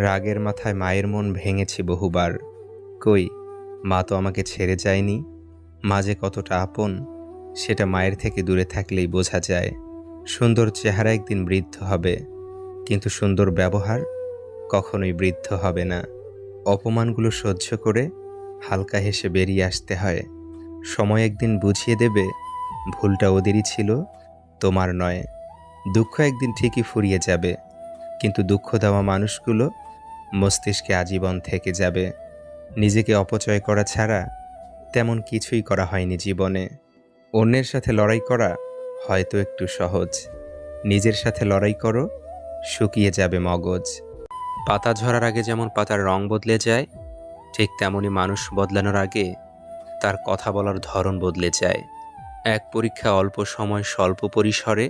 রাগের মাথায় মায়ের মন ভেঙেছি বহুবার। কই, মা তো আমাকে ছেড়ে যায়নি। মা যে কতটা আপন সেটা মায়ের থেকে দূরে থাকলেই বোঝা যায়। সুন্দর চেহারা একদিন বৃদ্ধ হবে, কিন্তু সুন্দর ব্যবহার কখনোই বৃদ্ধ হবে না। অপমানগুলো সহ্য করে হালকা হেসে বেরিয়ে আসতে হয়। সময় একদিন বুঝিয়ে দেবে ভুলটা ওদেরই ছিল, তোমার নয়। দুঃখ একদিন ঠিকই ফুরিয়ে যাবে, কিন্তু দুঃখ দেওয়া মানুষগুলো মস্তিষ্কে আজীবন থেকে যাবে। নিজেকে অপচয় করা ছাড়া তেমন কিছুই করা হয়নি জীবনে। অন্যের সাথে লড়াই করা হয়তো একটু সহজ, নিজের সাথে লড়াই করো, শুকিয়ে যাবে মগজ। পাতা ঝরার আগে যেমন পাতার রং বদলে যায়, ঠিক তেমনি মানুষ বদলানোর আগে তার কথা বলার ধরন বদলে যায়। এক পরীক্ষা অল্প সময় স্বল্প পরিসরে,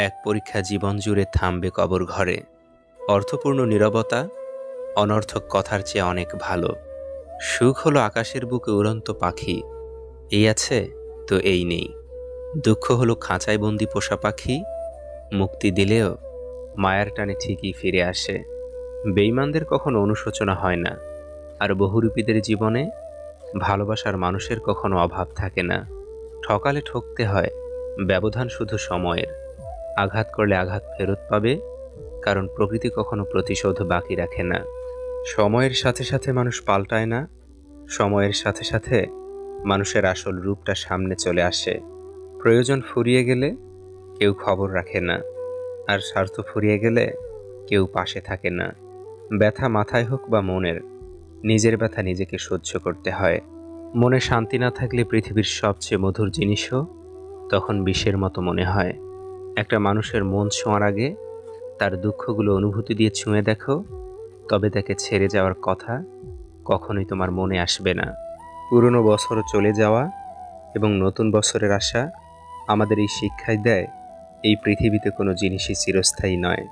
এক পরীক্ষা জীবন জুড়ে থামবে কবর ঘরে। অর্থপূর্ণ নীরবতা অনর্থক কথার চেয়ে অনেক ভালো। সুখ হলো আকাশের বুকে উড়ন্ত পাখি, এই আছে তো এই নেই। দুঃখ হলো খাঁচায় বন্দি পোষা পাখি, মুক্তি দিলেও মায়ার টানে ঠিকই ফিরে আসে। বেঈমানদের কখনো অনুশোচনা হয় না, আর বহুরূপীদের জীবনে ভালোবাসার মানুষের কখনো অভাব থাকে না। ঠকালে ঠকতে হয়, ব্যবধান শুধু সময়ের। আঘাত করলে আঘাত ফেরত পাবে, কারণ প্রকৃতি কখনো প্রতিশোধ বাকি রাখে না। সময়ের সাথে সাথে মানুষ পাল্টায় না, সময়ের সাথে সাথে মানুষের আসল রূপটা সামনে চলে আসে। প্রয়োজন ফুরিয়ে গেলে কেউ খবর রাখে না, আর স্বার্থ ফুরিয়ে গেলে কেউ পাশে থাকে না। ব্যথা মাথায় হোক বা মনের, নিজের ব্যথা নিজেকে সহ্য করতে হয়। মনে শান্তি না থাকলে পৃথিবীর সবচেয়ে মধুর জিনিসও তখন বিষের মতো মনে হয়। একটা মানুষের মন ছোঁয়ার আগে তার দুঃখগুলো অনুভূতি দিয়ে ছুঁয়ে দেখো, তবে তাকে ছেড়ে যাওয়ার কথা কখনোই তোমার মনে আসবে না। পুরনো বছর চলে যাওয়া এবং নতুন বছরের আশা আমাদের এই শিক্ষাই দেয়, এই পৃথিবীতে কোনো জিনিসই চিরস্থায়ী নয়।